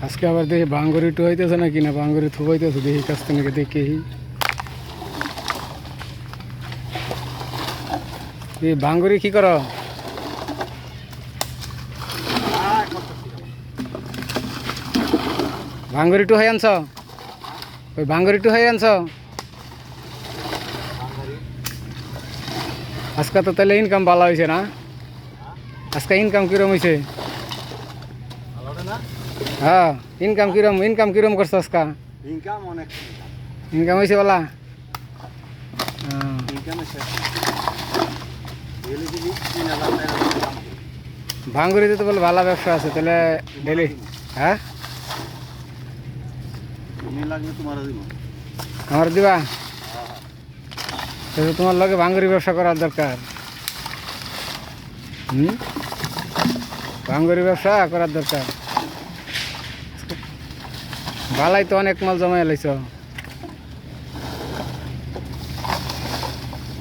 আজকে আবার দেখি বাঙ্গুরি টু হইতেছে নাকি না বাঙ্গুরি থু হইতেছে দেখি কাছ থেকে দেখি এই বাঙ্গুরি কি করো বাঙ্গুরি টু হয়ে আনছ ওই বাঙ্গুরি টু হয়ে আনছ আজকে তো তাহলে ইনকাম ভালো হয়েছে না আজকে ইনকাম কিরম হয়েছে হ্যাঁ ইনকাম কিরম করছো আজকে ইনকাম হয়েছে বলা ভাঙ্গুরিতে তো বলে ভালো ব্যবসা আছে তাহলে ডেলি হ্যাঁ আমার দিবা তাহলে তোমার লগে ভাঙ্গুরি ব্যবসা করার দরকার ভাঙ্গুরি ব্যবসা করার দরকার ভালাই তো অনেক মাল জমাই লাইছ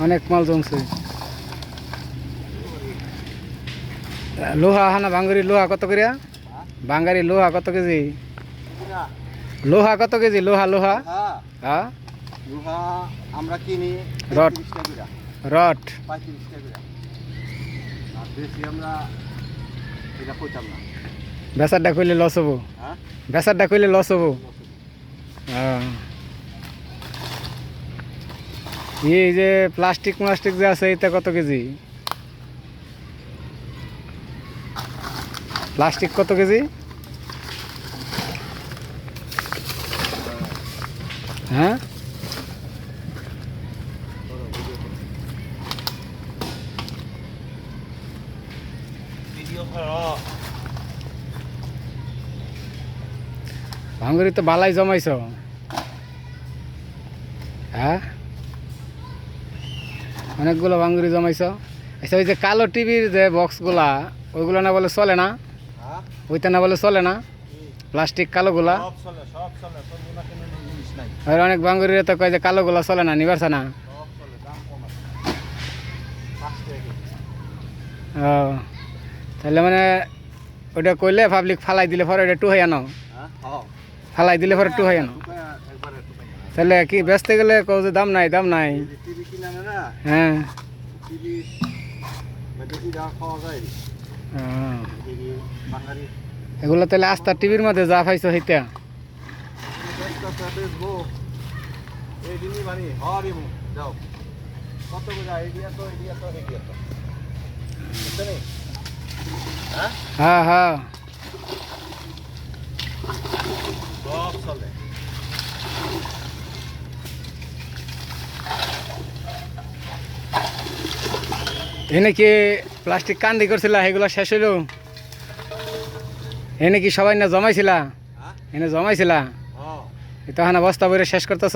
অনেক মাল জমছে লোহা হানা ভাঙ্গুরি লোহা কত করিয়া ভাঙ্গারি লোহা কত কেজি লোহা কত কেজি লোহা লোহা হ্যাঁ লোহা আমরা কিনি রড রড 35 টাকা আর বেশি আমরা এটা কইতাম না বেচারটা কইলে লস হবো হ্যাঁ বেচারটা কইলে লস হবো হ্যাঁ এই যে প্লাস্টিক যে আছে এটা কত কেজি প্লাস্টিক কত কেজি হ্যাঁ ভাঙ্গুরি তো বালাই জমাইছ হ্যাঁ অনেকগুলো ভাঙ্গুরি জমাইছ আচ্ছা ওই যে কালো টিভির যে বক্সগুলা ওইগুলো না বলে চলে না ওইটা না বলে চলে না প্লাস্টিক কালোগুলা আর অনেক ভাঙ্গুরি তো কয় যে কালোগুলা চলে না নিবারছে না ও তাহলে মানে ওইটা কইলে পাবলিক ফালাই দিলে পরে ওইটা টু হয়ে আনো ফালাই দিলে পরে টু হয়ে আনো তাহলে কি বেচতে গেলে কও যে দাম নাই হ্যাঁ এগুলো তাহলে আস্তা টিভির মধ্যে যা পাইছো সেইটা হ্যাঁ হ্যাঁ এনে কি প্লাস্টিক কান্দি করছিলা সেগুলো শেষ হইল এনে কি সবাই না জমাইছিলা এনে জমাইছিলা তখন বস্তা বইরে শেষ করতেছ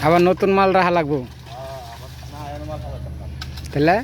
আবার নতুন মাল রাখা লাগবো তাহলে